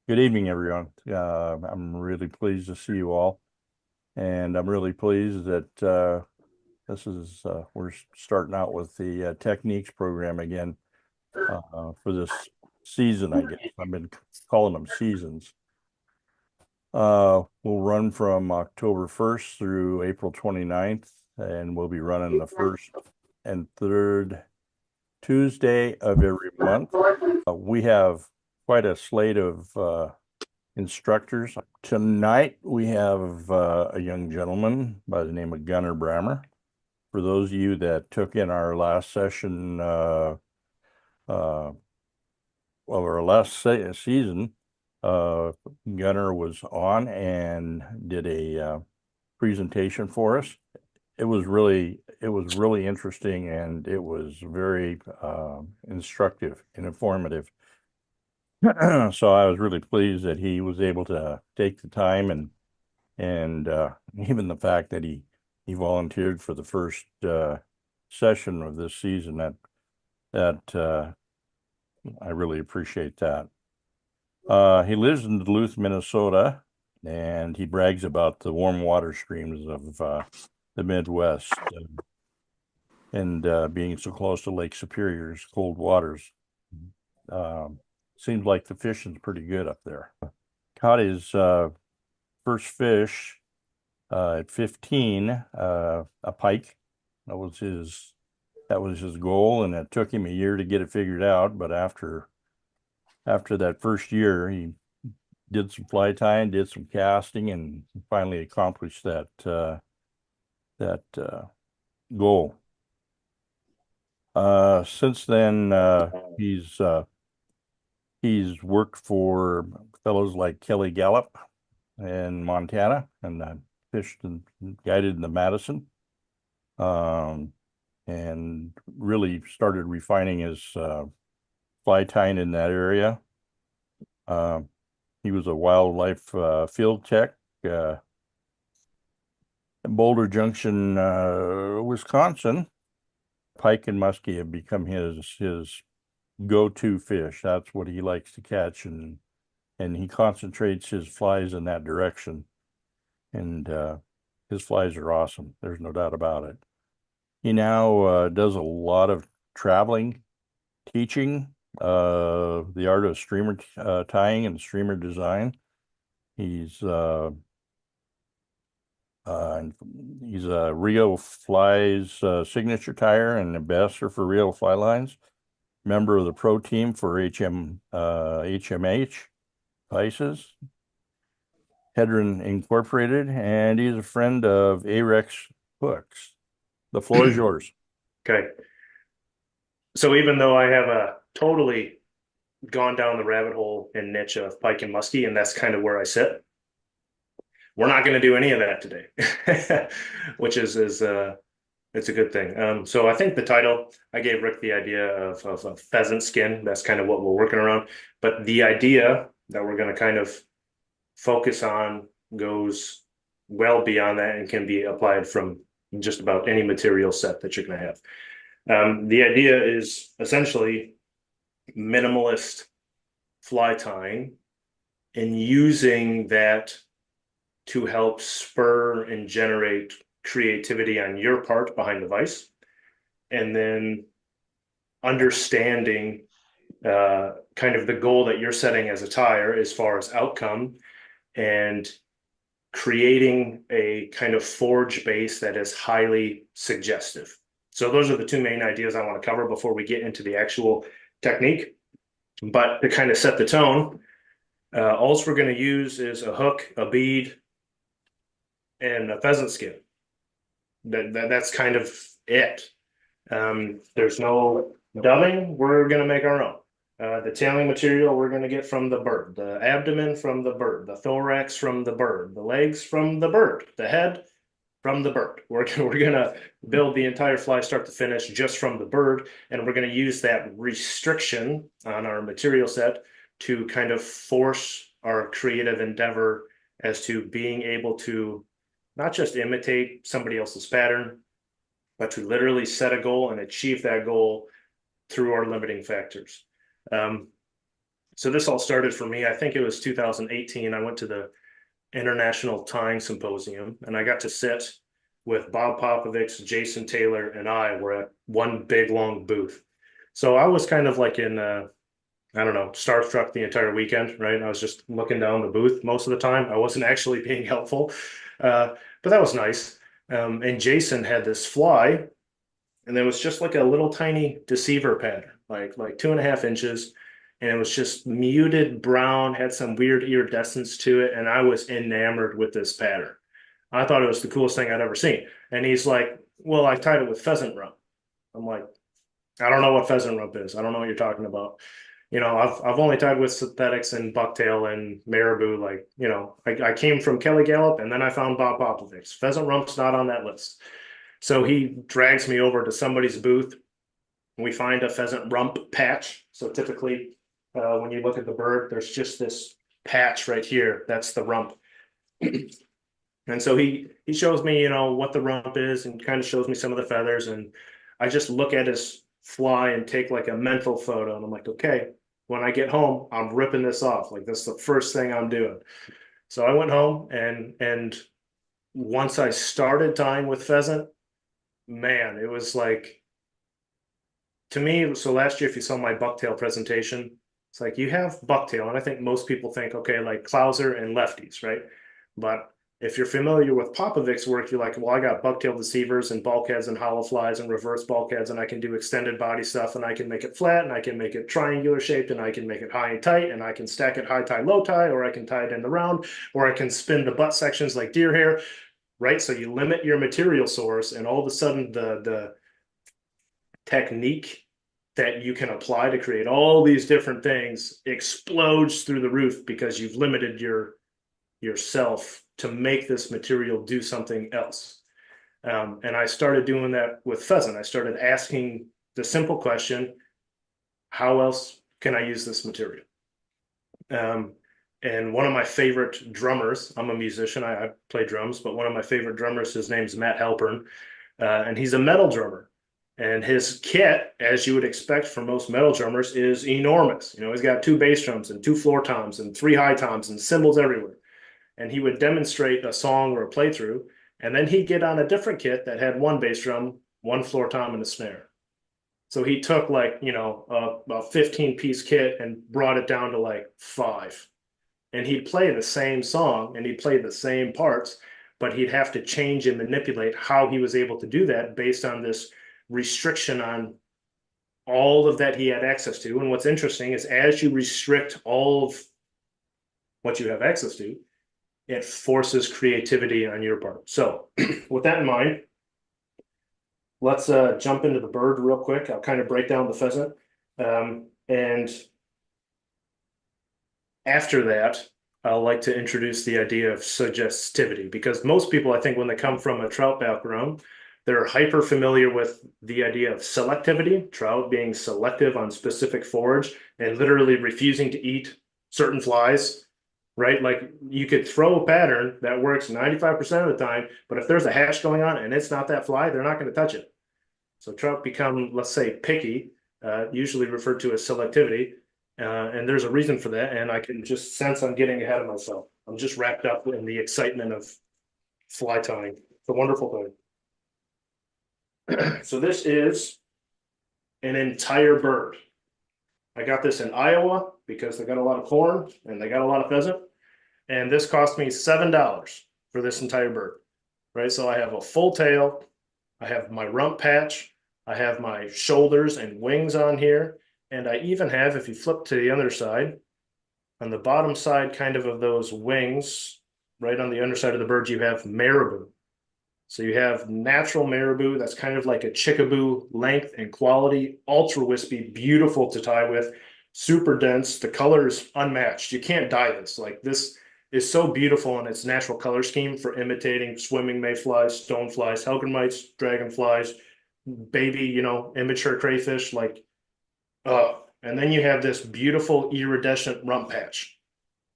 Good evening, everyone. I'm really pleased to see you all, and I'm really pleased that this is we're starting out with the techniques program again for this season. I guess I've been calling them seasons. We'll run from October 1st through April 29th, and we'll be running the first and third Tuesday of every month. We have quite a slate of instructors. Tonight we have a young gentleman by the name of Gunnar Brammer. For those of you that took in our last session, uh, well, our last season, Gunnar was on and did a presentation for us. It was really interesting, and it was very instructive and informative. So I was really pleased that he was able to take the time and even the fact that he volunteered for the first session of this season, that I really appreciate that. He lives in Duluth, Minnesota, and he brags about the warm water streams of the Midwest, and being so close to Lake Superior's cold waters. Um, Seems like the fishing's pretty good up there. Caught his first fish at 15, a pike. That was his goal, and it took him a year to get it figured out. But after that first year, he did some fly tying, did some casting, and finally accomplished that goal. Since then, he's worked for fellows like Kelly Gallup in Montana, and fished and guided in the Madison. Um, and really started refining his fly tying in that area. Uh, he was a wildlife field tech in Boulder Junction, Wisconsin. Pike and muskie have become his go-to fish. That's what he likes to catch, and he concentrates his flies in that direction. And his flies are awesome. There's no doubt about it. He now does a lot of traveling, teaching the art of streamer tying and streamer design. He's uh, uh, he's a Rio Flies signature tire and ambassador for Rio Fly Lines. Member of the pro team for HMH Vices, Hedron Incorporated, and he's a friend of Arex Hooks. The floor is yours. Okay. So even though I have a totally gone down the rabbit hole and niche of pike and muskie, and that's kind of where I sit, we're not going to do any of that today, which is it's a good thing. So I think the title I gave Rick the idea of pheasant skin. That's kind of what we're working around. But the idea that we're going to kind of focus on goes well beyond that and can be applied from just about any material set that you're going to have. The idea is essentially minimalist fly tying and using that to help spur and generate creativity on your part behind the vise, and then understanding kind of the goal that you're setting as a tire as far as outcome, and creating a kind of forge base that is highly suggestive. So those are the two main ideas I want to cover before we get into the actual technique. But to kind of set the tone, all we're going to use is a hook, a bead, and a pheasant skin. That's kind of it. There's no dubbing. We're going to make our own. The tailing material we're going to get from the bird, the abdomen from the bird, the thorax from the bird, the legs from the bird, the head from the bird. We're going to build the entire fly start to finish just from the bird, and we're going to use that restriction on our material set to kind of force our creative endeavor as to being able to not just imitate somebody else's pattern, but to literally set a goal and achieve that goal through our limiting factors. Um, So this all started for me. I think it was 2018. I went to the International Tying Symposium, and I got to sit with Bob Popovich, Jason Taylor, and I were at one big long booth. So I was kind of like in, I don't know, starstruck the entire weekend, right? I was just looking down the booth most of the time. I wasn't actually being helpful, but that was nice. And Jason had this fly, and there was just like a little tiny deceiver pattern, like 2.5 inches, and it was just muted brown, had some weird iridescence to it, and I was enamored with this pattern. I thought it was the coolest thing I'd ever seen. And he's like, "Well, I tied it with pheasant rump." I'm like, "I don't know what pheasant rump is. I don't know what you're talking about." I've only tied with synthetics and bucktail and marabou. Like, I came from Kelly Gallup, and then I found Bob Popovich. Pheasant rump's not on that list. So he drags me over to somebody's booth. We find a pheasant rump patch. So typically, when you look at the bird, there's just this patch right here. That's the rump. And so he shows me, what the rump is, and kind of shows me some of the feathers. And I just look at his fly and take like a mental photo. And I'm like, okay, when I get home, I'm ripping this off. Like, that's the first thing I'm doing. So I went home, and once I started tying with pheasant, man, it was like, to me, so last year, if you saw my bucktail presentation, it's like you have bucktail, and I think most people think, okay, like Clouser and lefties, right? But if you're familiar with Popovich's work, you're like, well, I got bucktail deceivers and bulkheads and hollow flies and reverse bulkheads, and I can do extended body stuff, and I can make it flat, and I can make it triangular shaped, and I can make it high and tight, and I can stack it high tie, low tie, or I can tie it in the round, or I can spin the butt sections like deer hair, right? So you limit your material source, and all of a sudden the technique that you can apply to create all these different things explodes through the roof because you've limited yourself to make this material do something else. And I started doing that with pheasant. I started asking the simple question, how else can I use this material? And one of my favorite drummers, I'm a musician, I play drums, but one of my favorite drummers, his name's Matt Halpern, and he's a metal drummer. And his kit, as you would expect from most metal drummers, is enormous. He's got 2 bass drums and 2 floor toms and 3 high toms and cymbals everywhere. And he would demonstrate a song or a playthrough, and then he'd get on a different kit that had 1 bass drum, 1 floor tom, and a snare. So he took like, a 15-piece kit and brought it down to like 5. And he'd play the same song and he'd play the same parts, but he'd have to change and manipulate how he was able to do that based on this restriction on all of that he had access to. And what's interesting is as you restrict all of what you have access to, it forces creativity on your part. So with that in mind, let's jump into the bird real quick. I'll kind of break down the pheasant. And after that, I'll like to introduce the idea of suggestivity, because most people, I think, when they come from a trout background, they're hyper familiar with the idea of selectivity, trout being selective on specific forage and literally refusing to eat certain flies, right? Like, you could throw a pattern that works 95% of the time, but if there's a hash going on and it's not that fly, they're not going to touch it. So trout become, let's say, picky, usually referred to as selectivity. And there's a reason for that. And I can just sense I'm getting ahead of myself. I'm just wrapped up in the excitement of fly tying. It's a wonderful thing. So this is an entire bird. I got this in Iowa because they got a lot of corn and they got a lot of pheasant. And this cost me $7 for this entire bird, right? So I have a full tail. I have my rump patch. I have my shoulders and wings on here. And I even have, if you flip to the other side, on the bottom side kind of those wings, right on the underside of the bird, you have marabou. So you have natural marabou that's kind of like a chickaboo length and quality, ultra wispy, beautiful to tie with, super dense. The color is unmatched. You can't dye this. Like, this is so beautiful in its natural color scheme for imitating swimming mayflies, stoneflies, hellgrammites, dragonflies, baby, immature crayfish. Like, and then you have this beautiful iridescent rump patch.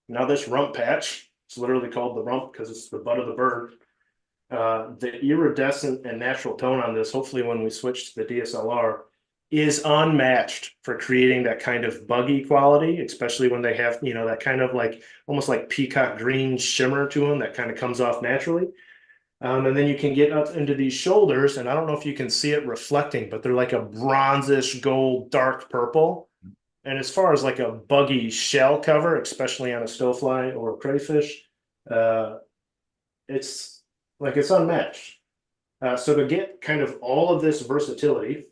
Now this rump patch, it's literally called the rump because it's the butt of the bird. The iridescent and natural tone on this, hopefully when we switch to the DSLR, is unmatched for creating that kind of buggy quality, especially when they have, that kind of like almost like peacock green shimmer to them that kind of comes off naturally. And then you can get up into these shoulders, and I don't know if you can see it reflecting, but they're like a bronzish gold, dark purple. And as far as like a buggy shell cover, especially on a stowfly or a crayfish, uh, it's it's unmatched. So to get kind of all of this versatility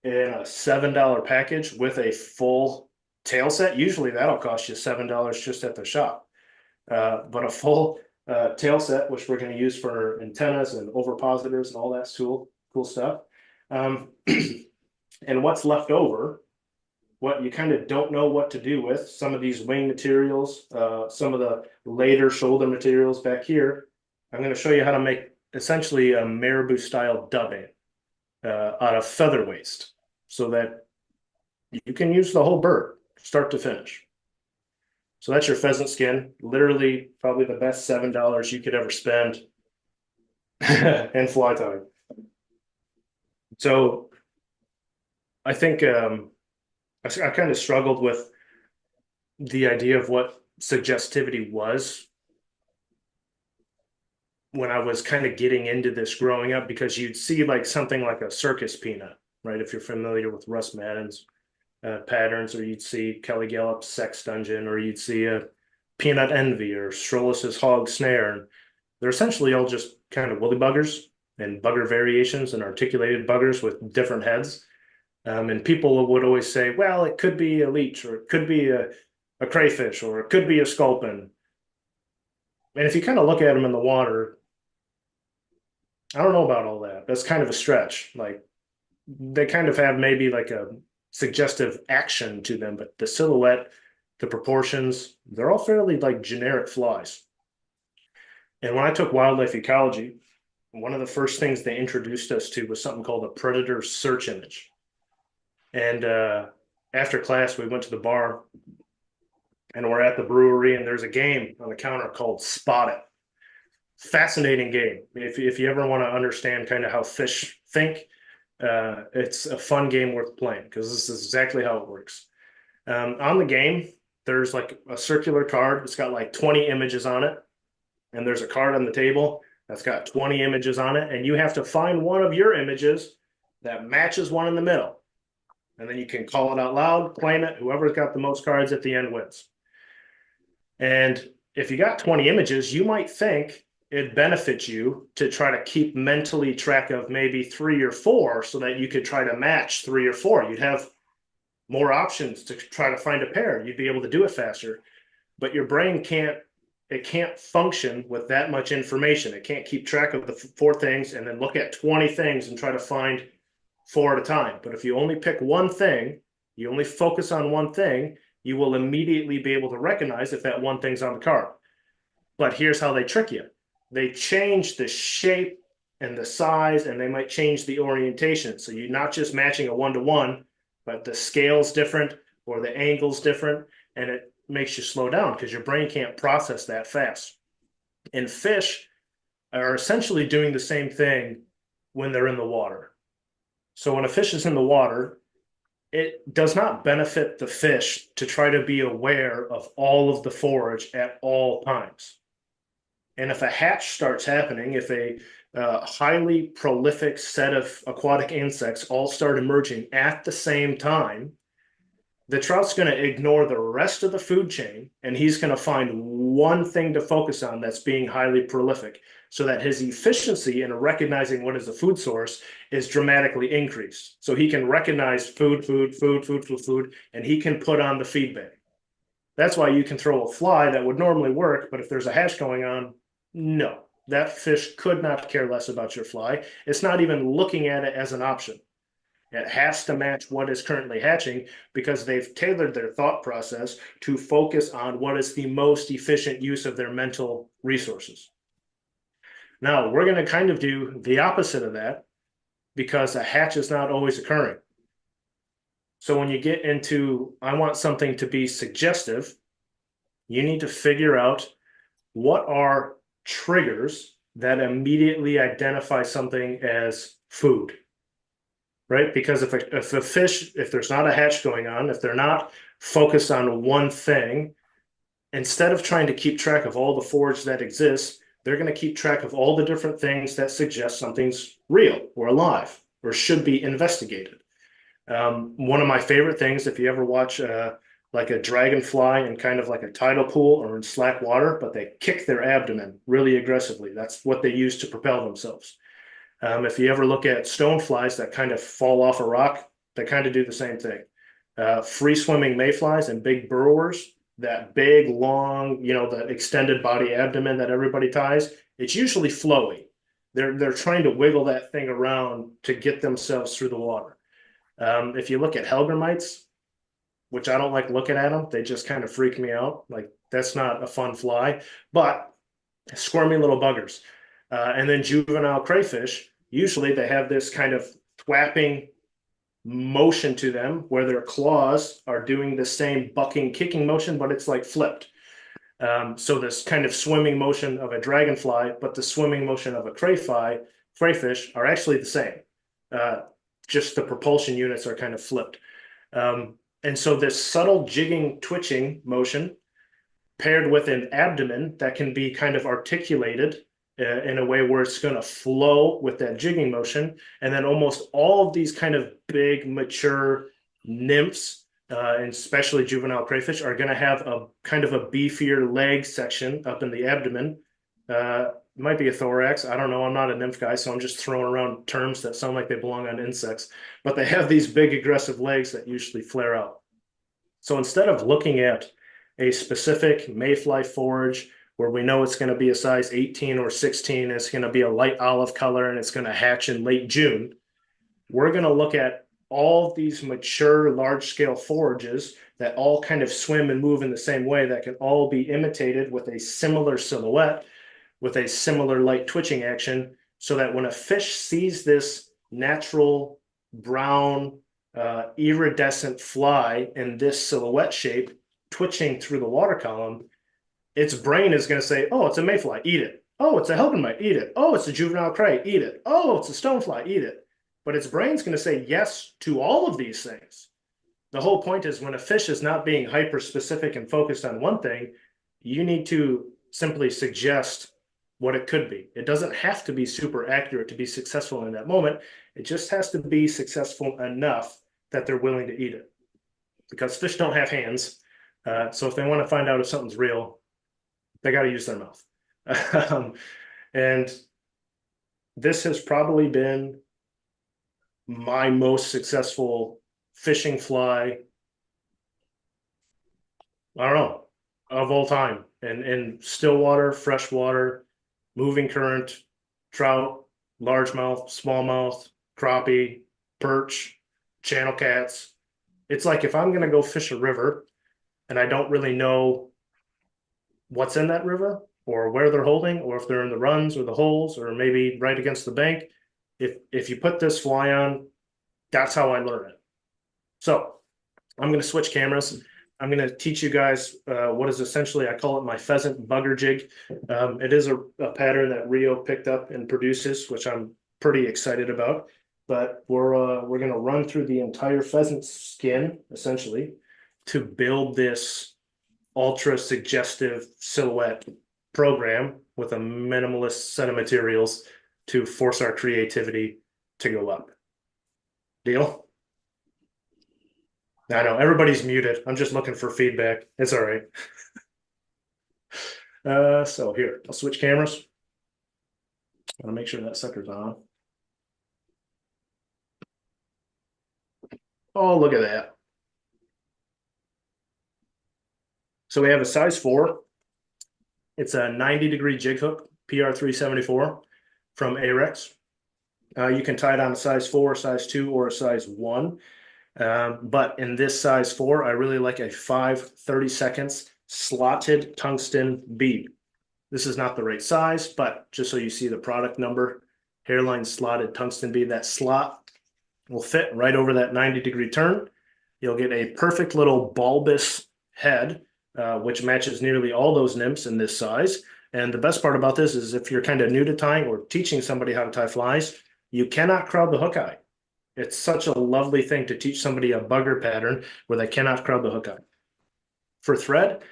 in a $7 package with a full tail set, usually that'll cost you $7 just at the shop. But a full tail set, which we're going to use for antennas and ovipositors and all that cool stuff. Um, and what's left over, what you kind of don't know what to do with, some of these wing materials, some of the later shoulder materials back here. I'm going to show you how to make essentially a marabou style dubbing out of feather waste so that you can use the whole bird start to finish. So that's your pheasant skin, literally probably the best $7 you could ever spend in fly tying. So I think I kind of struggled with the idea of what suggestivity was when I was kind of getting into this growing up, because you'd see like something like a circus peanut, right? If you're familiar with Russ Madden's patterns, or you'd see Kelly Gallup's Sex Dungeon, or you'd see a Peanut Envy or Strollis's Hog Snare. And they're essentially all just kind of woolly buggers and bugger variations and articulated buggers with different heads. And people would always say, well, it could be a leech, or it could be a crayfish, or it could be a sculpin. And if you kind of look at them in the water, I don't know about all that. That's kind of a stretch. Like they kind of have maybe like a suggestive action to them, but the silhouette, the proportions, they're all fairly like generic flies. And when I took wildlife ecology, one of the first things they introduced us to was something called a predator search image. And after class, we went to the bar and we're at the brewery, and there's a game on the counter called Spot It. Fascinating game. If you ever want to understand kind of how fish think, it's a fun game worth playing because this is exactly how it works. On the game, there's like a circular card. It's got like 20 images on it. And there's a card on the table that's got 20 images on it. And you have to find one of your images that matches one in the middle. And then you can call it out loud, claim it. Whoever's got the most cards at the end wins. And if you got 20 images, you might think it benefits you to try to keep mentally track of maybe 3 or 4 so that you could try to match 3 or 4. You'd have more options to try to find a pair. You'd be able to do it faster. But your brain can't function with that much information. It can't keep track of the 4 things and then look at 20 things and try to find 4 at a time. But if you only pick one thing, you only focus on one thing, you will immediately be able to recognize if that one thing's on the card. But here's how they trick you. They change the shape and the size, and they might change the orientation. So you're not just matching a 1-to-1, but the scale's different or the angle's different, and it makes you slow down because your brain can't process that fast. And fish are essentially doing the same thing when they're in the water. So when a fish is in the water, it does not benefit the fish to try to be aware of all of the forage at all times. And if a hatch starts happening, if a highly prolific set of aquatic insects all start emerging at the same time, the trout's going to ignore the rest of the food chain, and he's going to find one thing to focus on that's being highly prolific, so that his efficiency in recognizing what is a food source is dramatically increased. So he can recognize food, and he can put on the feed bag. That's why you can throw a fly that would normally work, but if there's a hatch going on, no, that fish could not care less about your fly. It's not even looking at it as an option. It has to match what is currently hatching because they've tailored their thought process to focus on what is the most efficient use of their mental resources. Now, we're going to kind of do the opposite of that because a hatch is not always occurring. So when you get into, I want something to be suggestive, you need to figure out what are triggers that immediately identify something as food. right? Because if a fish, if there's not a hatch going on, if they're not focused on one thing, instead of trying to keep track of all the forage that exists, they're going to keep track of all the different things that suggest something's real or alive or should be investigated. One of my favorite things, if you ever watch like a dragonfly in kind of like a tidal pool or in slack water, but they kick their abdomen really aggressively. That's what they use to propel themselves. If you ever look at stoneflies that kind of fall off a rock, they kind of do the same thing. Free swimming mayflies and big burrowers, that big, long, the extended body abdomen that everybody ties, it's usually flowy. They're trying to wiggle that thing around to get themselves through the water. If you look at Hellgrammites, which I don't like looking at them, they just kind of freak me out. Like that's not a fun fly, but squirmy little buggers. And then juvenile crayfish, usually they have this kind of thwapping motion to them where their claws are doing the same bucking, kicking motion, but it's like flipped. So this kind of swimming motion of a dragonfly, but the swimming motion of a crayfish are actually the same. Uh, just the propulsion units are kind of flipped. And so this subtle jigging, twitching motion paired with an abdomen that can be kind of articulated in a way where it's going to flow with that jigging motion. And then almost all of these kind of big, mature nymphs, and especially juvenile crayfish, are going to have a kind of a beefier leg section up in the abdomen. Might be a thorax. I don't know. I'm not a nymph guy, so I'm just throwing around terms that sound like they belong on insects. But they have these big, aggressive legs that usually flare out. So instead of looking at a specific mayfly forage where we know it's going to be a size 18 or 16, it's going to be a light olive color, and it's going to hatch in late June, we're going to look at all of these mature large scale forages that all kind of swim and move in the same way, that can all be imitated with a similar silhouette, with a similar light twitching action, so that when a fish sees this natural brown iridescent fly in this silhouette shape twitching through the water column, its brain is going to say, oh, it's a mayfly, eat it. Oh, it's a Hellgramite, eat it. Oh, it's a juvenile cray, eat it. Oh, it's a stonefly, eat it. But its brain's going to say yes to all of these things. The whole point is when a fish is not being hyper specific and focused on one thing, you need to simply suggest what it could be. It doesn't have to be super accurate to be successful in that moment. It just has to be successful enough that they're willing to eat it. Because fish don't have hands. So if they want to find out if something's real, they got to use their mouth. And this has probably been my most successful fishing fly, I don't know, of all time. And in still water, fresh water, moving current, trout, largemouth, smallmouth, crappie, perch, channel cats. It's like if I'm going to go fish a river and I don't really know what's in that river or where they're holding, or if they're in the runs or the holes, or maybe right against the bank, if you put this fly on, that's how I learn it. So I'm going to switch cameras. I'm going to teach you guys what is essentially, I call it my pheasant bugger jig. It is a pattern that Rio picked up and produces, which I'm pretty excited about. But we're going to run through the entire pheasant skin, essentially, to build this ultra suggestive silhouette program with a minimalist set of materials to force our creativity to go up. Deal? I know everybody's muted. I'm just looking for feedback. It's all right. So here, I'll switch cameras. I'll make sure that sucker's on. Oh, look at that. So we have a size 4. It's a 90-degree jig hook, PR374 from Arex. You can tie it on a size 4, size 2, or a size 1. But in this size 4, I really like a 5/32 slotted tungsten bead. This is not the right size, but just so you see the product number, hairline slotted tungsten bead, that slot will fit right over that 90-degree turn. You'll get a perfect little bulbous head, which matches nearly all those nymphs in this size. And the best part about this is if you're kind of new to tying or teaching somebody how to tie flies, you cannot crowd the hook eye. It's such a lovely thing to teach somebody a bugger pattern where they cannot crowd the hook up. For thread,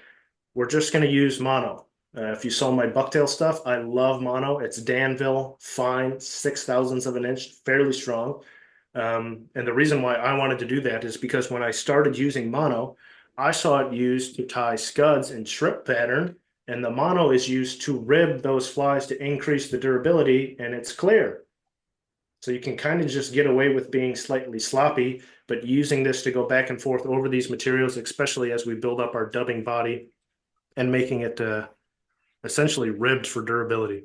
we're just going to use mono. If you saw my bucktail stuff, I love mono. It's Danville, fine, 6 thousandths of an inch, fairly strong. And the reason why I wanted to do that is because when I started using mono, I saw it used to tie scuds in shrimp pattern, and the mono is used to rib those flies to increase the durability, and it's clear. So you can kind of just get away with being slightly sloppy, but using this to go back and forth over these materials, especially as we build up our dubbing body and making it essentially ribbed for durability.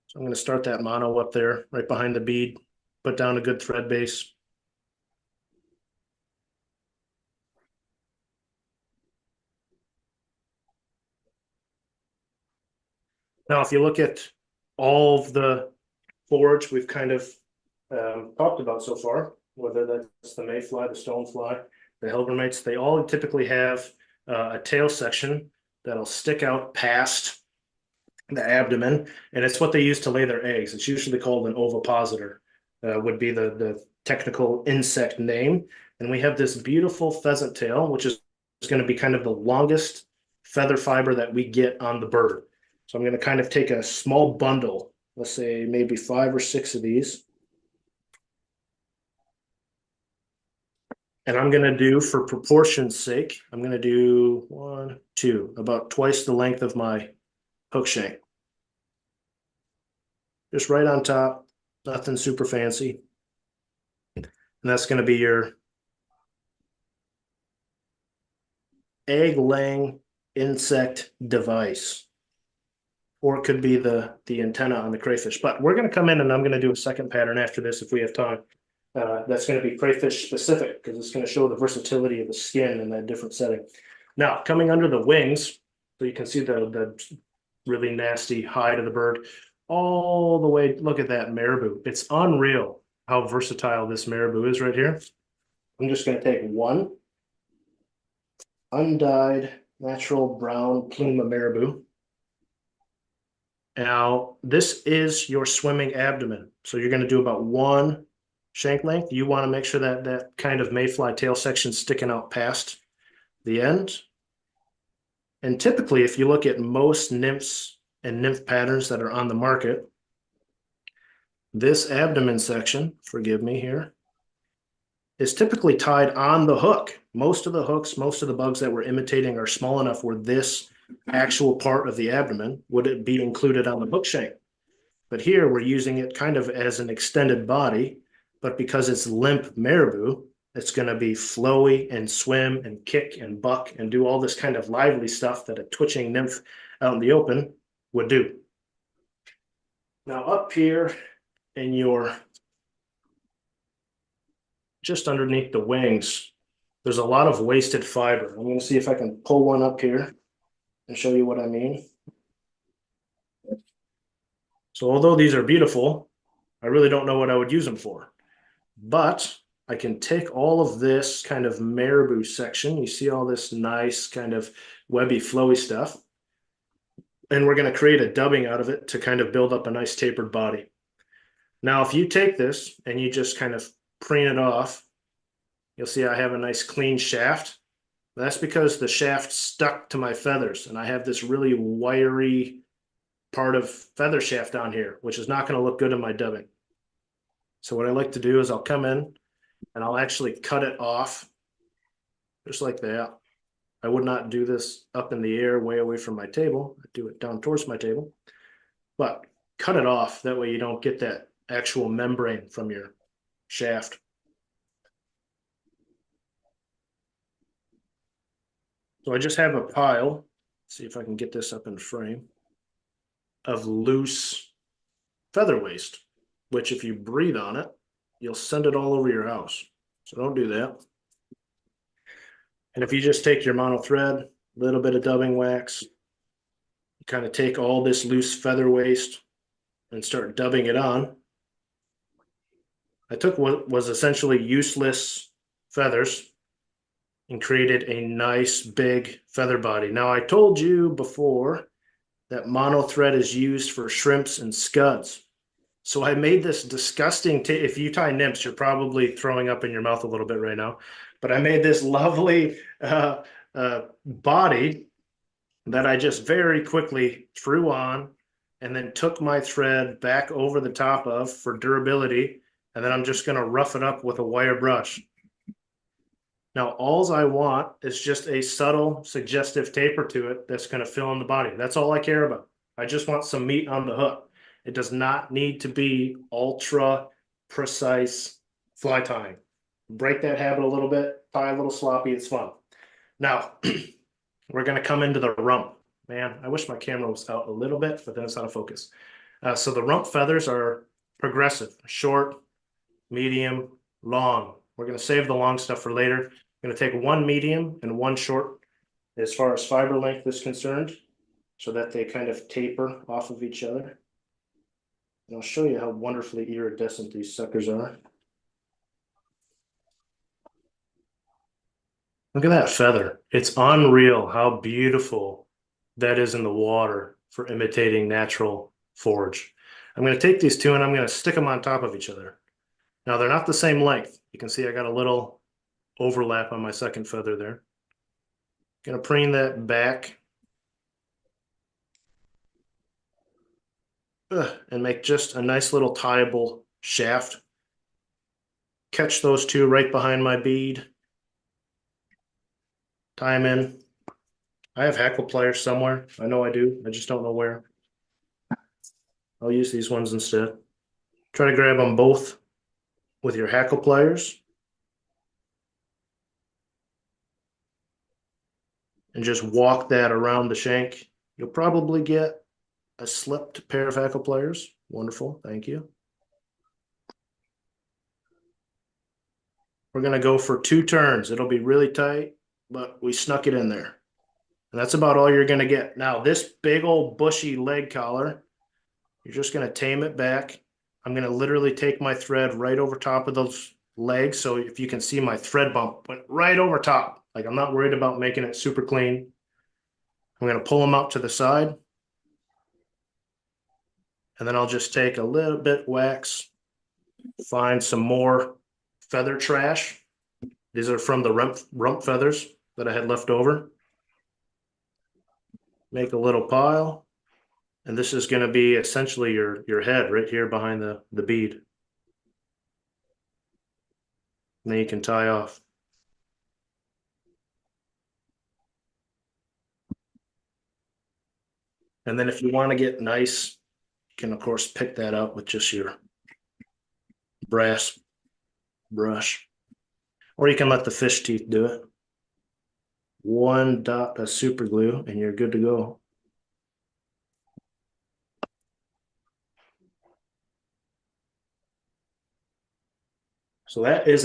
So I'm going to start that mono up there right behind the bead, put down a good thread base. Now, if you look at all of the forage we've kind of talked about so far, whether that's the mayfly, the stonefly, the Hilbermites, they all typically have a tail section that'll stick out past the abdomen, and it's what they use to lay their eggs. It's usually called an ovipositor, would be the technical insect name. And we have this beautiful pheasant tail, which is going to be kind of the longest feather fiber that we get on the bird. So I'm going to kind of take a small bundle, let's say maybe 5 or 6 of these. And I'm going to do, for proportion's sake, I'm going to do 1, 2, about twice the length of my hook shank. Just right on top, nothing super fancy. And that's going to be your egg laying insect device. Or it could be the antenna on the crayfish. But we're going to come in and I'm going to do a second pattern after this if we have time. That's going to be crayfish specific because it's going to show the versatility of the skin in that different setting. Now, coming under the wings, so you can see the really nasty hide of the bird all the way. Look at that marabou. It's unreal how versatile this marabou is right here. I'm just going to take one undyed natural brown plume of marabou. Now, this is your swimming abdomen. So you're going to do about 1 shank length. You want to make sure that that kind of mayfly tail section sticking out past the end. And typically, if you look at most nymphs and nymph patterns that are on the market, this abdomen section, forgive me here, is typically tied on the hook. Most of the hooks, most of the bugs that we're imitating are small enough where this actual part of the abdomen would be included on the hook shank. But here we're using it kind of as an extended body, but because it's limp marabou, it's going to be flowy and swim and kick and buck and do all this kind of lively stuff that a twitching nymph out in the open would do. Now up here in your, just underneath the wings, there's a lot of wasted fiber. I'm going to see if I can pull one up here and show you what I mean. So although these are beautiful, I really don't know what I would use them for. But I can take all of this kind of marabou section. You see all this nice kind of webby, flowy stuff. And we're going to create a dubbing out of it to kind of build up a nice tapered body. Now, if you take this and you just kind of preen it off, you'll see I have a nice clean shaft. That's because the shaft stuck to my feathers, and I have this really wiry part of feather shaft on here, which is not going to look good in my dubbing. So what I like to do is I'll come in and I'll actually cut it off just like that. I would not do this up in the air way away from my table. I do it down towards my table, but cut it off. That way you don't get that actual membrane from your shaft. So I just have a pile, see if I can get this up in frame, of loose feather waste, which if you breathe on it, you'll send it all over your house. So don't do that. And if you just take your mono thread, a little bit of dubbing wax, you kind of take all this loose feather waste and start dubbing it on. I took what was essentially useless feathers and created a nice big feather body. Now, I told you before that mono thread is used for shrimps and scuds. So I made this disgusting if you tie nymphs, you're probably throwing up in your mouth a little bit right now. But I made this lovely body that I just very quickly threw on and then took my thread back over the top of for durability. And then I'm just going to rough it up with a wire brush. Now, alls I want is just a subtle, suggestive taper to it that's going to fill in the body. That's all I care about. I just want some meat on the hook. It does not need to be ultra precise fly tying. Break that habit a little bit, tie a little sloppy, it's fun. Now, we're going to come into the rump. Man, I wish my camera was out a little bit, but then it's out of focus. So the rump feathers are progressive, short, medium, long. We're going to save the long stuff for later. I'm going to take one medium and one short as far as fiber length is concerned, so that they kind of taper off of each other. And I'll show you how wonderfully iridescent these suckers are. Look at that feather. It's unreal how beautiful that is in the water for imitating natural forage. I'm going to take these two and I'm going to stick them on top of each other. Now they're not the same length. You can see I got a little overlap on my second feather there. Going to preen that back and make just a nice little tieable shaft. Catch those two right behind my bead. Tie them in. I have hackle pliers somewhere. I know I do. I just don't know where. I'll use these ones instead. Try to grab them both with your hackle pliers. And just walk that around the shank. You'll probably get a slipped pair of hackle pliers. Wonderful. Thank you. We're going to go for 2 turns. It'll be really tight, but we snuck it in there. And that's about all you're going to get. Now, this big old bushy leg collar, you're just going to tame it back. I'm going to literally take my thread right over top of those legs. So if you can see, my thread bump went right over top. Like, I'm not worried about making it super clean. I'm going to pull them out to the side. And then I'll just take a little bit wax, find some more feather trash. These are from the rump feathers that I had left over. Make a little pile. And this is going to be essentially your head right here behind the bead. And then you can tie off. And then if you want to get nice, you can of course pick that out with just your brass brush. Or you can let the fish teeth do it. 1 dot of super glue and you're good to go. So that is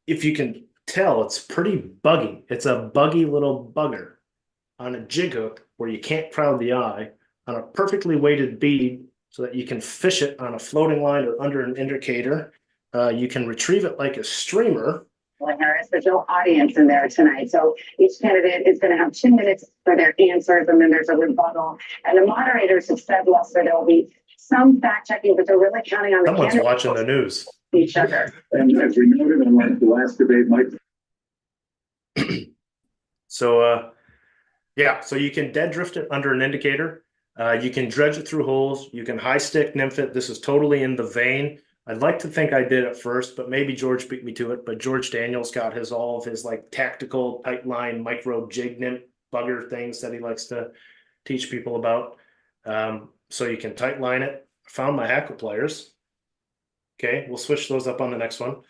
if you can tell, it's pretty buggy. It's a buggy little bugger on a jig hook where you can't crowd the eye on a perfectly weighted bead so that you can fish it on a floating line or under an indicator. You can retrieve it like a streamer. Harris, there's no audience in there tonight. So each candidate is going to have 2 minutes for their answers, and then there's a rebuttal. And the moderators have said, Lester, there will be some fact checking, but they're really counting on the Someone's watching the news. Each other. And as we noted, unlike the last debate, Mike. So, yeah, so you can dead drift it under an indicator. You can dredge it through holes. You can high stick nymph it. This is totally in the vein. I'd like to think I did it first, but maybe George beat me to it. But George Daniels got all of his like tactical tight line micro jig nymph bugger things that he likes to teach people about. So you can tight line it. I found my hackle pliers. Okay, we'll switch those up on the next one.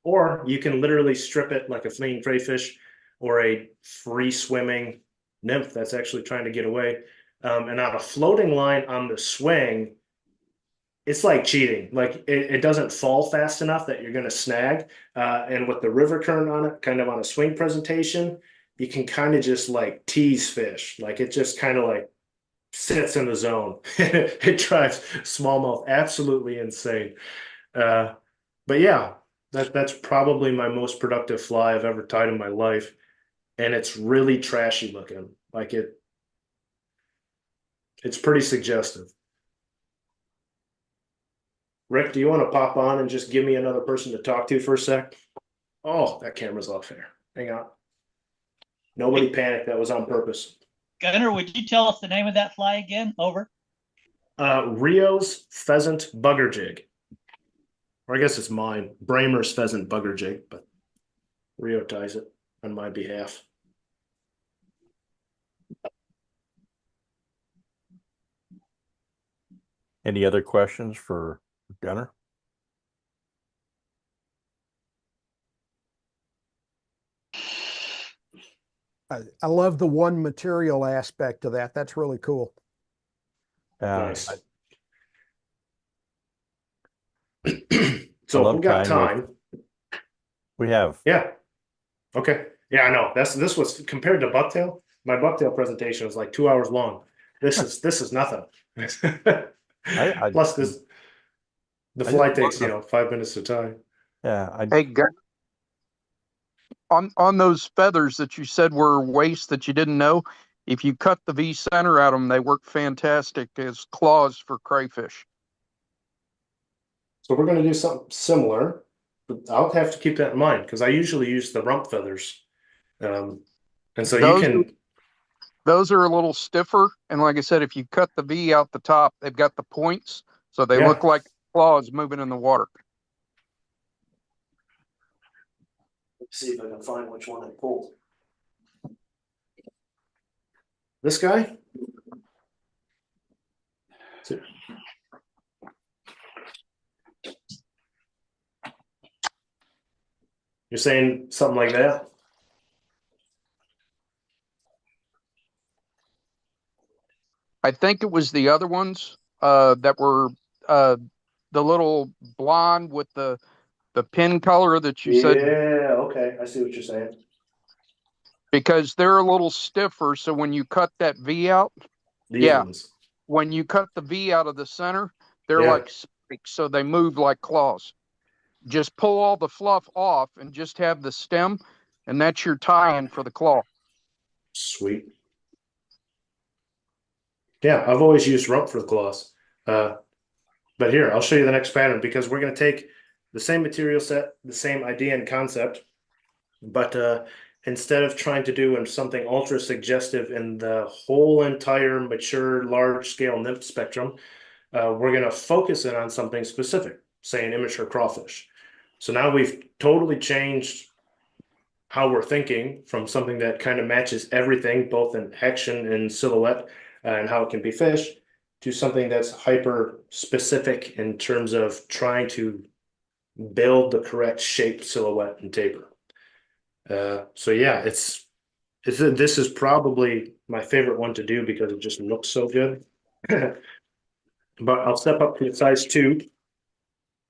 Or you can literally strip it like a fleeing crayfish or a free swimming nymph that's actually trying to get away. And on a floating line on the swing, it's like cheating. Like it doesn't fall fast enough that you're going to snag. And with the river current on it, kind of on a swing presentation, you can kind of just like tease fish. Like it just kind of like sits in the zone. It drives smallmouth absolutely insane. But yeah, that's probably my most productive fly I've ever tied in my life. And it's really trashy looking. Like it's pretty suggestive. Rick, do you want to pop on and just give me another person to talk to for a sec? Oh, that camera's off there. Hang on. Nobody panic. That was on purpose. Gunner, would you tell us the name of that fly again? Over. Rio's pheasant bugger jig. Or I guess it's mine. Brammer's pheasant bugger jig, but Rio ties it on my behalf. Any other questions for Gunner? I love the one material aspect of that. That's really cool. Nice. I So if love we got tying time. We have. Yeah. Okay. Yeah, I know. This was compared to bucktail. My bucktail presentation was like 2 hours long. This is nothing. Plus the I flight just takes, love 5 minutes to tie. Yeah, Hey, on those feathers that you said were waste that you didn't know, if you cut the V center out of them, they work fantastic as claws for crayfish. So we're going to do something similar, but I'll have to keep that in mind because I usually use the rump feathers. And so Those- you can, Those are a little stiffer, and like I said, if you cut the V out the top, they've got the points, so they Yeah. look like claws moving in the water. let's see if I can find which one I pulled. This guy? You're saying something like that? I think it was the other ones that were the little blonde with the pin color that you said, Yeah, okay. I see what you're saying. because they're a little stiffer. So when you cut that V out, These Yeah. ones. when you cut the V out of the center, they're Yeah. like spikes, so they move like claws. Just pull all the fluff off and just have the stem, and that's your tie-in for the claw. Sweet. Yeah, I've always used rump for the claws. But here, I'll show you the next pattern because we're going to take the same material set, the same idea and concept, but instead of trying to do something ultra suggestive in the whole entire mature large scale nymph spectrum, we're going to focus in on something specific, say an immature crawfish. So now we've totally changed how we're thinking from something that kind of matches everything, both in action and silhouette, and how it can be fished, to something that's hyper specific in terms of trying to build the correct shape, silhouette, and taper. So yeah, this is probably my favorite one to do because it just looks so good. But I'll step up to a size 2,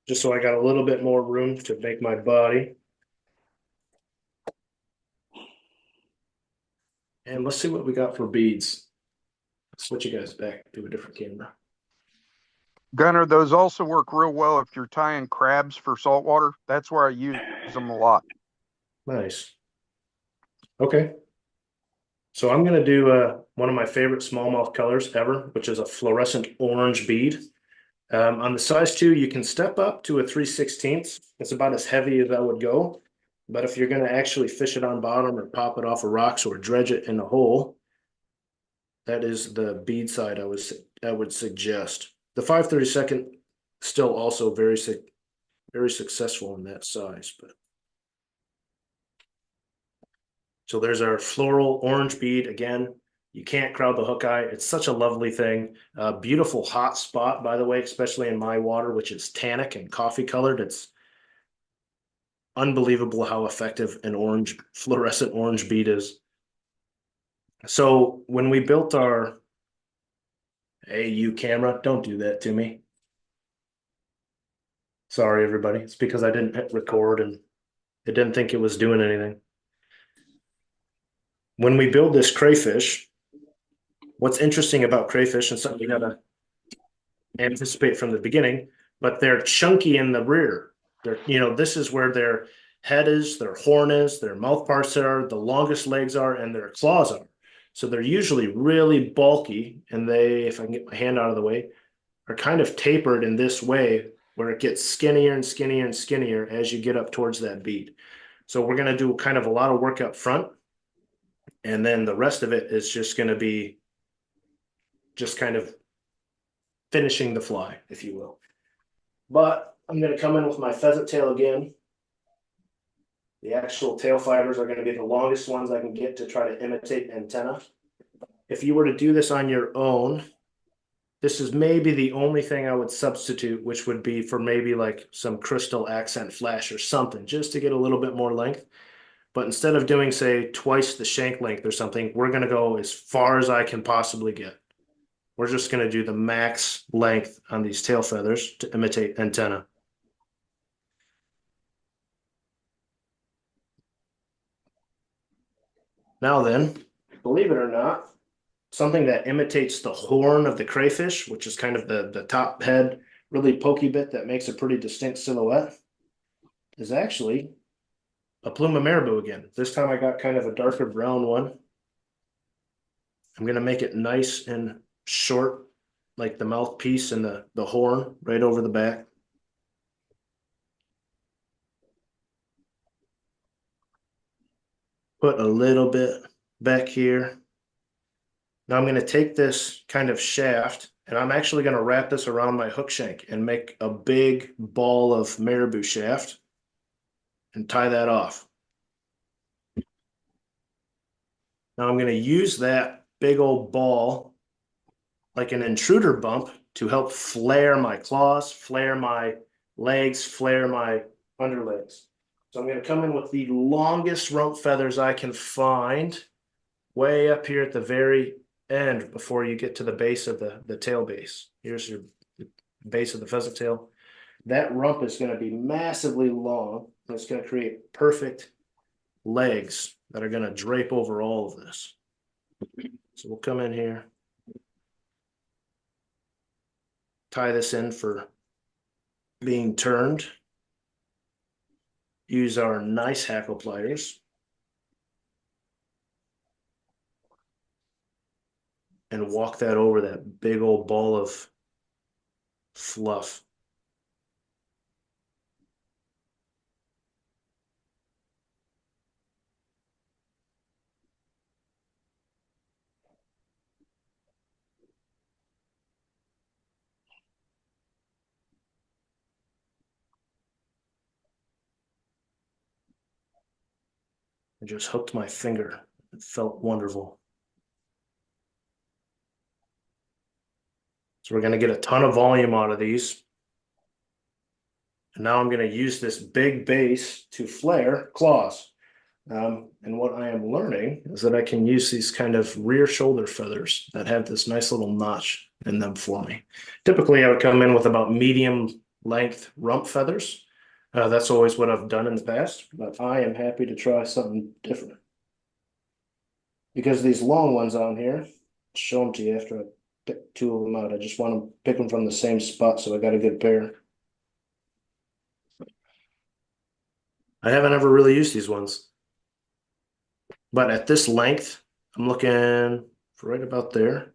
just so I got a little bit more room to make my body. And let's see what we got for beads. Switch you guys back to a different camera. Gunner, those also work real well if you're tying crabs for saltwater. That's where I use them a lot. Nice. Okay. So I'm going to do one of my favorite smallmouth colors ever, which is a fluorescent orange bead. On the size 2, you can step up to a 3/16. It's about as heavy as I would go. But if you're going to actually fish it on bottom or pop it off of rocks or dredge it in a hole, that is the bead side I would suggest. The 5/32 still also very successful in that size, but so there's our floral orange bead again. You can't crowd the hook eye. It's such a lovely thing. Beautiful hot spot, by the way, especially in my water, which is tannic and coffee colored. It's unbelievable how effective an orange fluorescent orange bead is. So when we built our AU camera, don't do that to me. Sorry, everybody. It's because I didn't hit record and it didn't think it was doing anything. When we build this crayfish, what's interesting about crayfish and something you gotta anticipate from the beginning, but they're chunky in the rear. This is where their head is, their horn is, their mouth parts are, the longest legs are, and their claws are. So they're usually really bulky, and they, if I can get my hand out of the way, are kind of tapered in this way where it gets skinnier and skinnier and skinnier as you get up towards that bead. So we're going to do kind of a lot of work up front. And then the rest of it is just going to be just kind of finishing the fly, if you will. But I'm going to come in with my pheasant tail again. The actual tail fibers are going to be the longest ones I can get to try to imitate antenna. If you were to do this on your own, this is maybe the only thing I would substitute, which would be for maybe like some crystal accent flash or something, just to get a little bit more length. But instead of doing, say, twice the shank length or something, we're going to go as far as I can possibly get. We're just going to do the max length on these tail feathers to imitate antenna. Now then, believe it or not, something that imitates the horn of the crayfish, which is kind of the top head, really pokey bit that makes a pretty distinct silhouette, is actually a plume of marabou again. This time I got kind of a darker brown one. I'm going to make it nice and short, like the mouthpiece and the horn right over the back. Put a little bit back here. Now I'm going to take this kind of shaft and I'm actually going to wrap this around my hook shank and make a big ball of marabou shaft and tie that off. Now I'm going to use that big old ball like an intruder bump to help flare my claws, flare my legs, flare my underlegs. So I'm going to come in with the longest rump feathers I can find way up here at the very end before you get to the base of the tail base. Here's your base of the pheasant tail. That rump is going to be massively long, and it's going to create perfect legs that are going to drape over all of this. So we'll come in here, tie this in for being turned, use our nice hackle pliers, and walk that over that big old ball of fluff. I just hooked my finger. It felt wonderful. So we're going to get a ton of volume out of these. And now I'm going to use this big base to flare claws. And what I am learning is that I can use these kind of rear shoulder feathers that have this nice little notch in them for me. Typically, I would come in with about medium length rump feathers. That's always what I've done in the past, but I am happy to try something different. Because these long ones on here, I'll show them to you after I pick two of them out. I just want to pick them from the same spot, so I got a good pair. I haven't ever really used these ones. But at this length, I'm looking for right about there.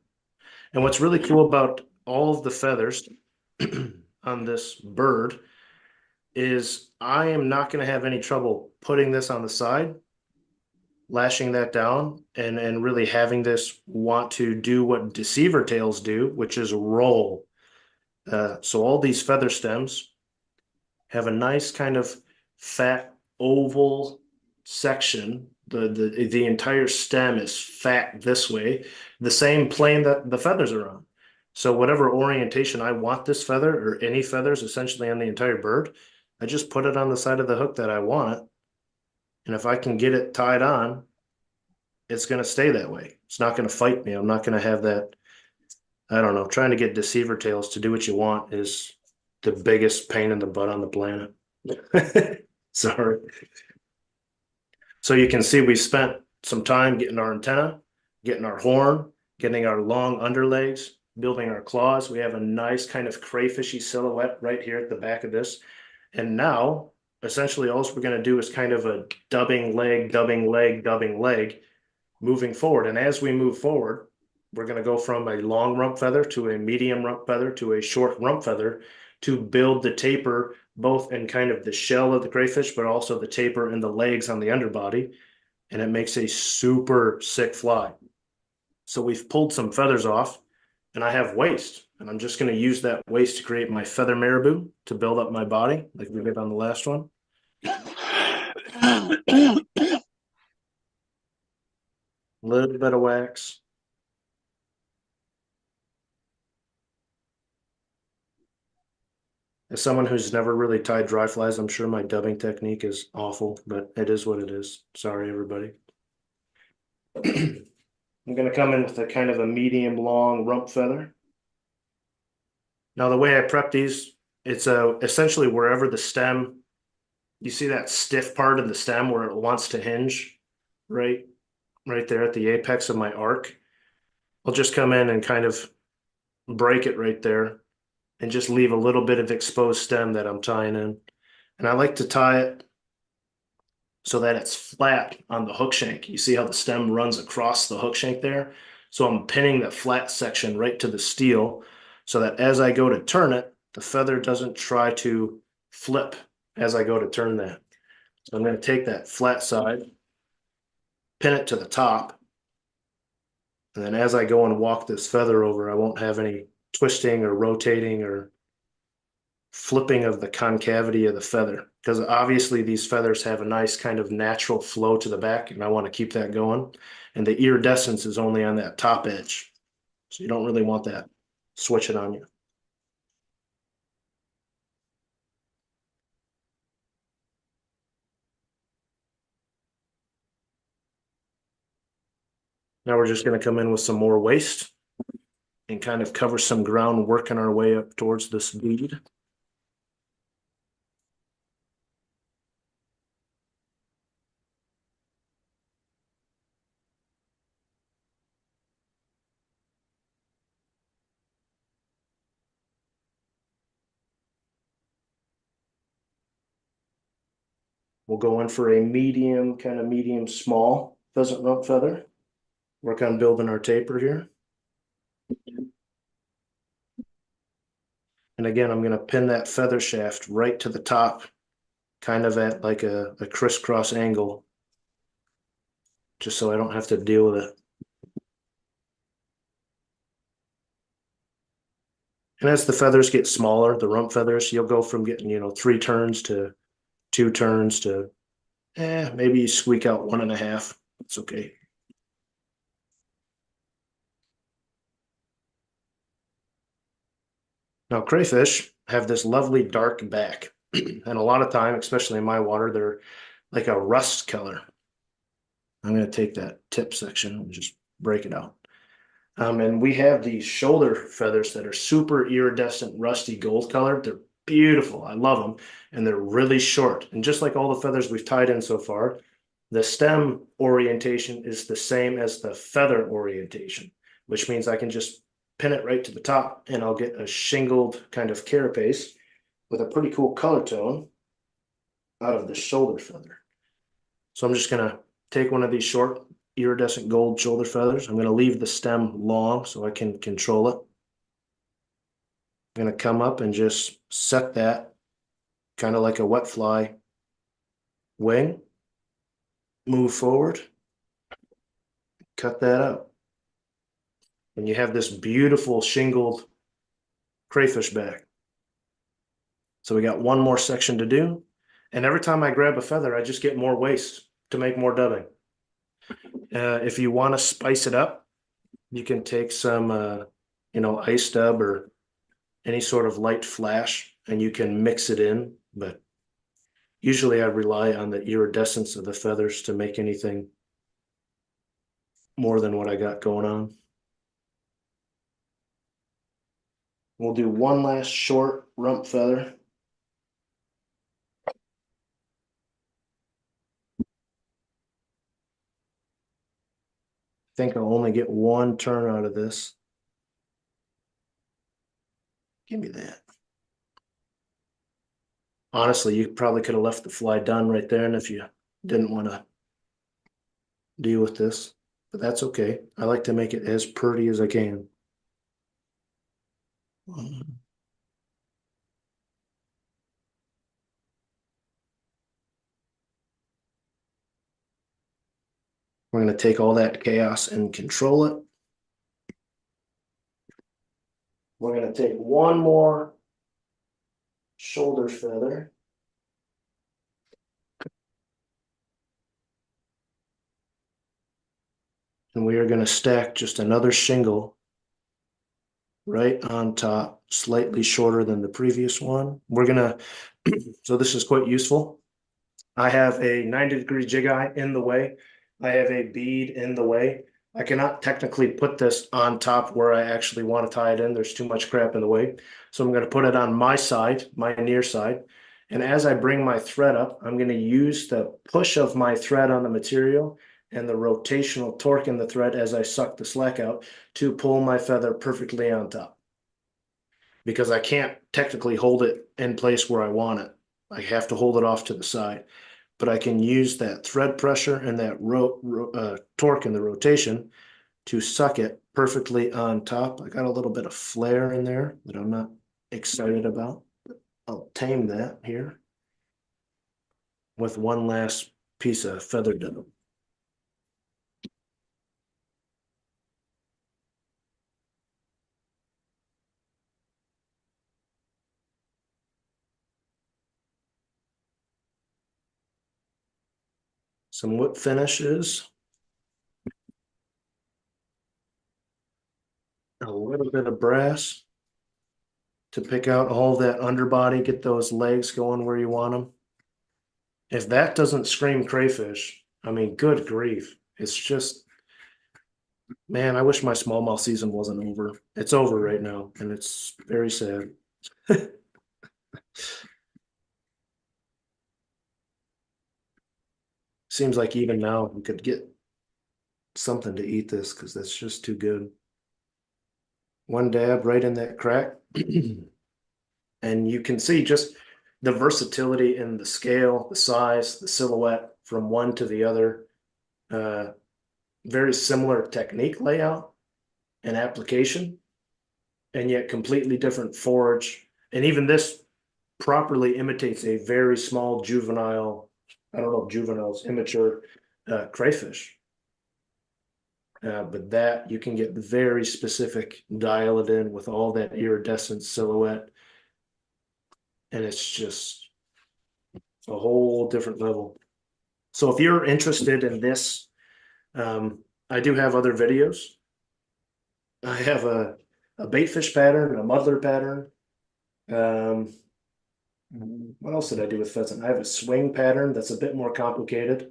And what's really cool about all of the feathers on this bird is I am not going to have any trouble putting this on the side, lashing that down, and really having this want to do what deceiver tails do, which is roll. So all these feather stems have a nice kind of fat oval section. The entire stem is fat this way, the same plane that the feathers are on. So whatever orientation I want this feather or any feathers essentially on the entire bird, I just put it on the side of the hook that I want it. And if I can get it tied on, it's going to stay that way. It's not going to fight me. I'm not going to have that. I don't know. Trying to get deceiver tails to do what you want is the biggest pain in the butt on the planet. Sorry. So you can see we spent some time getting our antenna, getting our horn, getting our long underlegs, building our claws. We have a nice kind of crayfishy silhouette right here at the back of this. And now, essentially, all we're going to do is kind of a dubbing leg, dubbing leg, dubbing leg moving forward. And as we move forward, we're going to go from a long rump feather to a medium rump feather to a short rump feather to build the taper both in kind of the shell of the crayfish, but also the taper and the legs on the underbody. And it makes a super sick fly. So we've pulled some feathers off and I have waste. And I'm just going to use that waste to create my feather marabou to build up my body like we did on the last one. A little bit of wax. As someone who's never really tied dry flies, I'm sure my dubbing technique is awful, but it is what it is. Sorry, everybody. I'm going to come in with a kind of a medium long rump feather. Now, the way I prep these, it's essentially wherever the stem, you see that stiff part of the stem where it wants to hinge, right there at the apex of my arc. I'll just come in and kind of break it right there and just leave a little bit of exposed stem that I'm tying in. And I like to tie it so that it's flat on the hook shank. You see how the stem runs across the hook shank there? So I'm pinning that flat section right to the steel so that as I go to turn it, the feather doesn't try to flip as I go to turn that. So I'm going to take that flat side, pin it to the top, and then as I go and walk this feather over, I won't have any twisting or rotating or flipping of the concavity of the feather, because obviously these feathers have a nice kind of natural flow to the back, and I want to keep that going. And the iridescence is only on that top edge, so you don't really want that switching on you. Now we're just going to come in with some more waste and kind of cover some ground, working our way up towards this bead. We'll go in for a medium, kind of medium small pheasant rump feather. Work on building our taper here. And again, I'm going to pin that feather shaft right to the top, kind of at like a crisscross angle, just so I don't have to deal with it. And as the feathers get smaller, the rump feathers, you'll go from getting, 3 turns to 2 turns to, maybe you squeak out 1.5. It's okay. Now, crayfish have this lovely dark back. And a lot of time, especially in my water, they're like a rust color. I'm going to take that tip section and just break it out. And we have these shoulder feathers that are super iridescent, rusty gold colored. They're beautiful. I love them. And they're really short. And just like all the feathers we've tied in so far, the stem orientation is the same as the feather orientation, which means I can just pin it right to the top and I'll get a shingled kind of carapace with a pretty cool color tone out of the shoulder feather. So I'm just going to take one of these short iridescent gold shoulder feathers. I'm going to leave the stem long so I can control it. I'm going to come up and just set that kind of like a wet fly wing. Move forward. Cut that out. And you have this beautiful shingled crayfish back. So we got one more section to do. And every time I grab a feather, I just get more waste to make more dubbing. If you want to spice it up, you can take some, ice dub or any sort of light flash, and you can mix it in. But usually I rely on the iridescence of the feathers to make anything more than what I got going on. We'll do one last short rump feather. I think I'll only get one turn out of this. Give me that. Honestly, you probably could have left the fly done right there, and if you didn't want to deal with this, but that's okay. I like to make it as pretty as I can. We're going to take all that chaos and control it. We're going to take one more shoulder feather. And we are going to stack just another shingle right on top, slightly shorter than the previous one. We're going to, so this is quite useful. I have a 90-degree jig eye in the way. I have a bead in the way. I cannot technically put this on top where I actually want to tie it in. There's too much crap in the way. So I'm going to put it on my side, my near side. And as I bring my thread up, I'm going to use the push of my thread on the material and the rotational torque in the thread as I suck the slack out to pull my feather perfectly on top. Because I can't technically hold it in place where I want it. I have to hold it off to the side. But I can use that thread pressure and that torque in the rotation to suck it perfectly on top. I got a little bit of flare in there that I'm not excited about. I'll tame that here with one last piece of feather denim. Some whip finishes. A little bit of brass to pick out all that underbody, get those legs going where you want them. If that doesn't scream crayfish, I mean, good grief. It's just, man, I wish my smallmouth season wasn't over. It's over right now, and it's very sad. Seems like even now we could get something to eat this because that's just too good. One dab right in that crack. And you can see just the versatility in the scale, the size, the silhouette from one to the other. Very similar technique layout and application, and yet completely different forage. And even this properly imitates a very small juvenile, I don't know if juveniles, immature crayfish. But that you can get very specific, dial it in with all that iridescent silhouette. And it's just a whole different level. So if you're interested in this, I do have other videos. I have a bait fish pattern, a muddler pattern. What else did I do with pheasant? I have a swing pattern that's a bit more complicated.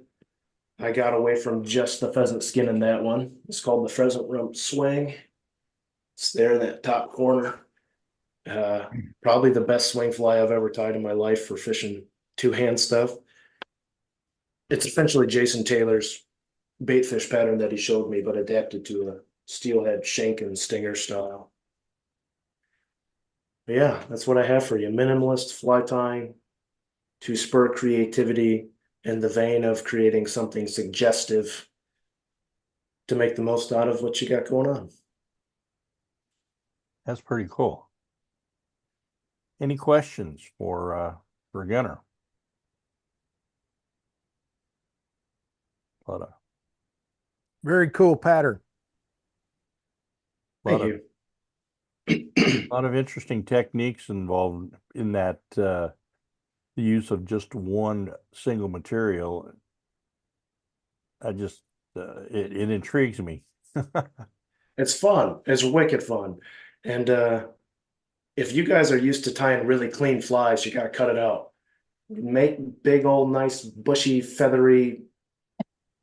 I got away from just the pheasant skin in that one. It's called the pheasant rump swing. It's there in that top corner. Probably the best swing fly I've ever tied in my life for fishing two-hand stuff. It's essentially Jason Taylor's bait fish pattern that he showed me, but adapted to a steelhead shank and stinger style. But yeah, that's what I have for you. Minimalist fly tying to spur creativity in the vein of creating something suggestive to make the most out of what you got going on. That's pretty cool. Any questions for Gunner? Very cool pattern. Thank you. A lot of interesting techniques involved in that, the use of just one single material. I just, it intrigues me. It's fun. It's wicked fun. And if you guys are used to tying really clean flies, you got to cut it out. Make big old nice bushy feathery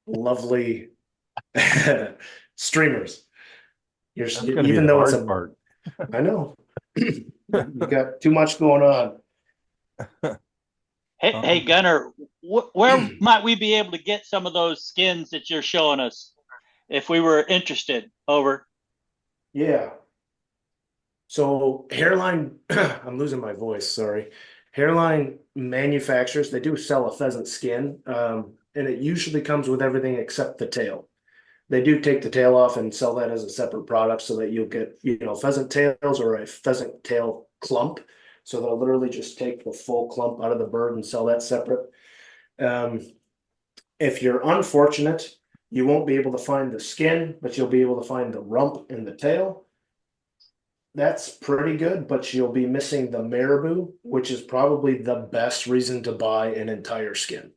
lovely streamers. That's You're gonna be even the though it's hard a part. I know you got too much going on. Hey, Gunner, where might we be able to get some of those skins that you're showing us if we were interested? Over. Yeah. So Hairline, I'm losing my voice, sorry. Hairline manufacturers, they do sell a pheasant skin, and it usually comes with everything except the tail. They do take the tail off and sell that as a separate product so that you'll get, pheasant tails or a pheasant tail clump. So they'll literally just take the full clump out of the bird and sell that separate. If you're unfortunate You won't be able to find the skin, but you'll be able to find the rump and the tail. That's pretty good, but you'll be missing the marabou, which is probably the best reason to buy an entire skin.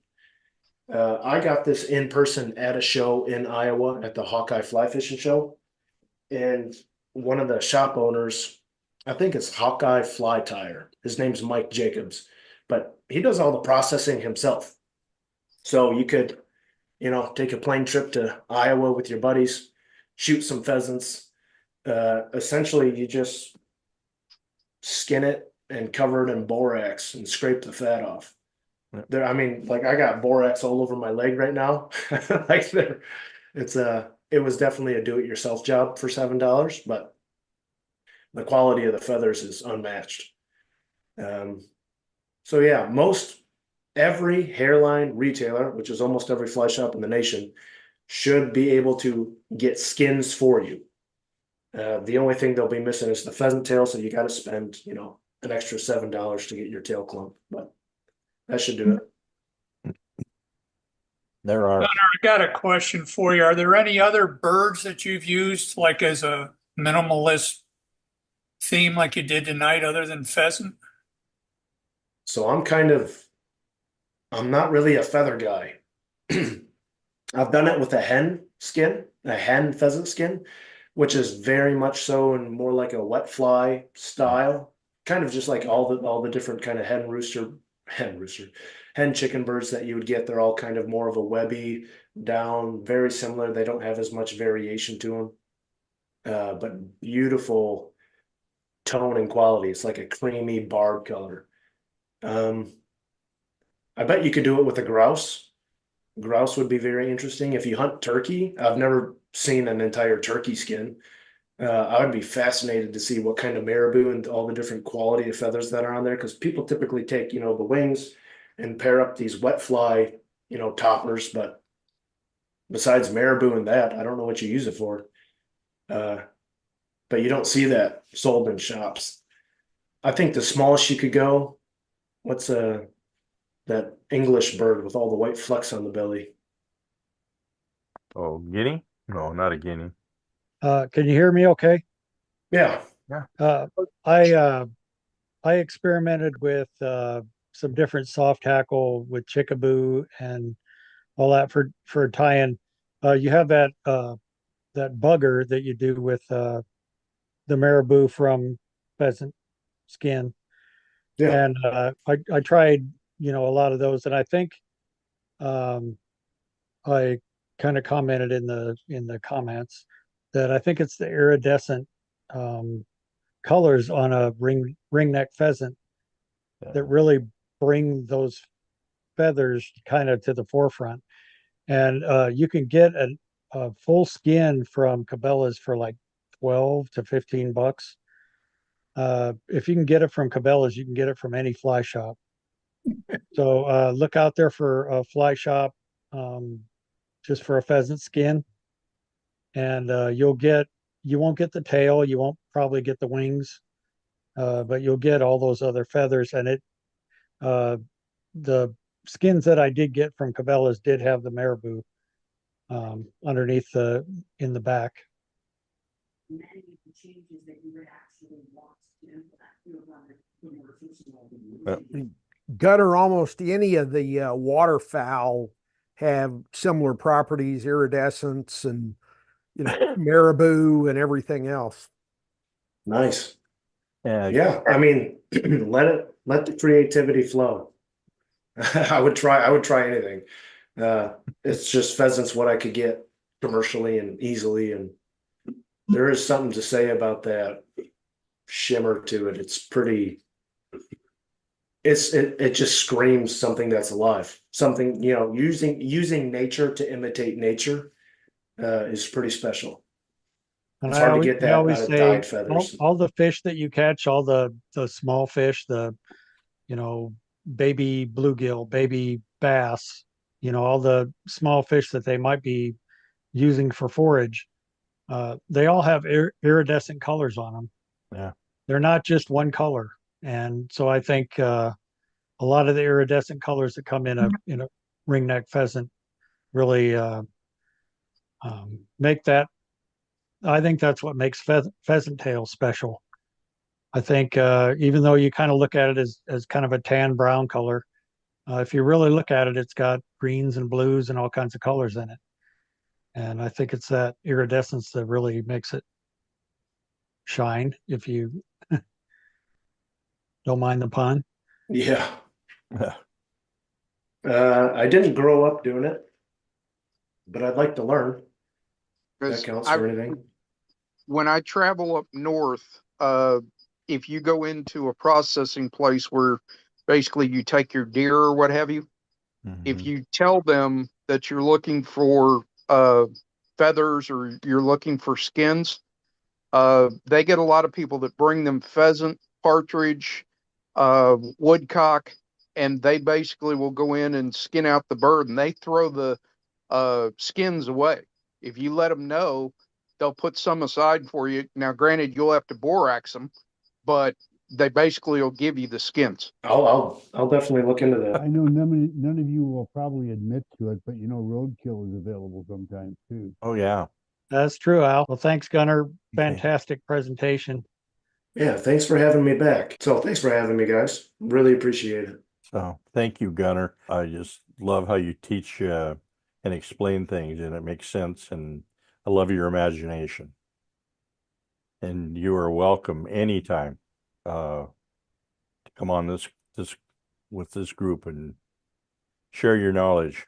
I got this in person at a show in Iowa at the Hawkeye Fly Fishing Show. And one of the shop owners, I think it's Hawkeye Fly Tire. His name's Mike Jacobs, but he does all the processing himself. So you could, take a plane trip to Iowa with your buddies, shoot some pheasants. Essentially, you just skin it and cover it in borax and scrape the fat off. There, I mean, like I got borax all over my leg right now. Like it was definitely a do-it-yourself job for $7, but the quality of the feathers is unmatched. So yeah, every hairline retailer, which is almost every fly shop in the nation, should be able to get skins for you. The only thing they'll be missing is the pheasant tail, so you got to spend, an extra $7 to get your tail clump, but that should do it. There are. Gunnar, I got a question for you. Are there any other birds that you've used like as a minimalist theme like you did tonight other than pheasant? So I'm not really a feather guy. I've done it with a hen pheasant skin, which is very much so and more like a wet fly style, kind of just like all the different kind of hen chicken birds that you would get. They're all kind of more of a webby down, very similar. They don't have as much variation to them, but beautiful tone and quality. It's like a creamy barb color. I bet you could do it with a grouse. Grouse would be very interesting. If you hunt turkey, I've never seen an entire turkey skin. I would be fascinated to see what kind of marabou and all the different quality of feathers that are on there, because people typically take, the wings and pair up these wet fly, toppers. But besides marabou and that, I don't know what you use it for. But you don't see that sold in shops. I think the smallest you could go, what's that English bird with all the white flecks on the belly? Oh, guinea? No, not a guinea. Can you hear me okay? Yeah. Uh, I experimented with some different soft tackle with chickaboo and all that for tying. You have that bugger that you do with the marabou from pheasant skin, Yeah. and I tried a lot of those, and I think um, I kind of commented in the comments that I think it's the iridescent um, colors on a ringneck pheasant that really bring those feathers kind of to the forefront. And you can get a full skin from Cabela's for like 12 to 15 bucks. If you can get it from Cabela's, you can get it from any fly shop. So look out there for a fly shop um, just for a pheasant skin, and you won't get the tail, you won't probably get the wings, but you'll get all those other feathers. And uh, the skins that I did get from Cabela's did have the marabou underneath in the back. Gutter, almost any of the waterfowl have similar properties, iridescence and marabou and everything else. Nice. Yeah. Yeah. I mean, let the creativity flow. I would try anything. It's just pheasants what I could get commercially and easily, and there is something to say about that shimmer to it. It's pretty. It just screams something that's alive. Something, using nature to imitate nature is pretty special. And It's hard to get I that always out of say dyed feathers. all the fish that you catch, all the small fish, the baby bluegill, baby bass, all the small fish that they might be using for forage, they all have iridescent colors on them. Yeah. They're not just one color. And so I think a lot of the iridescent colors that come in a ringneck pheasant really make that. I think that's what makes pheasant tail special. I think even though you kind of look at it as kind of a tan brown color, if you really look at it, it's got greens and blues and all kinds of colors in it. And I think it's that iridescence that really makes it shine, if you don't mind the pun. Yeah. I didn't grow up doing it, but I'd like to learn. That 'Cause counts for anything. when I travel up north, if you go into a processing place where basically you take your deer or what have you, if you tell them that you're looking for feathers or you're looking for skins, they get a lot of people that bring them pheasant, partridge, woodcock, and they basically will go in and skin out the bird and they throw the skins away. If you let them know, they'll put some aside for you. Now, granted, you'll have to borax them, but they basically will give you the skins. I'll definitely look into that. I know none of you will probably admit to it, but you know, roadkill is available sometimes too. Oh, yeah. That's true, Al. Well, thanks, Gunnar. Fantastic presentation. Yeah, thanks for having me back. So thanks for having me, guys. Really appreciate it. So thank you, Gunnar. I just love how you teach and explain things, and it makes sense. And I love your imagination. And you are welcome anytime to come on this with this group and share your knowledge.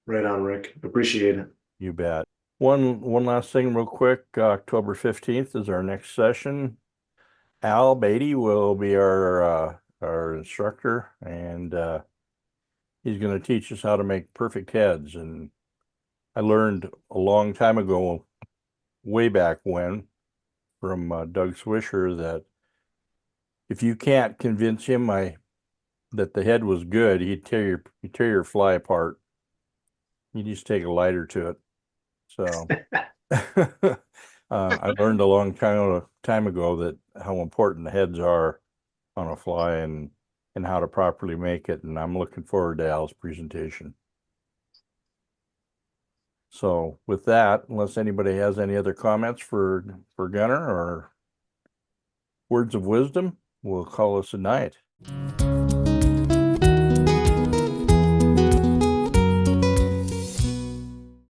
Right on, Rick. Appreciate it. You bet. One last thing real quick. October 15th is our next session. Al Beatty will be our instructor, and he's going to teach us how to make perfect heads. And I learned a long time ago, way back when, from Doug Swisher, that if you can't convince him that the head was good, he'd tear your fly apart. You just take a lighter to it. So I learned a long time ago that how important the heads are on a fly and how to properly make it. And I'm looking forward to Al's presentation. So with that, unless anybody has any other comments for Gunnar or words of wisdom, we'll call this a night.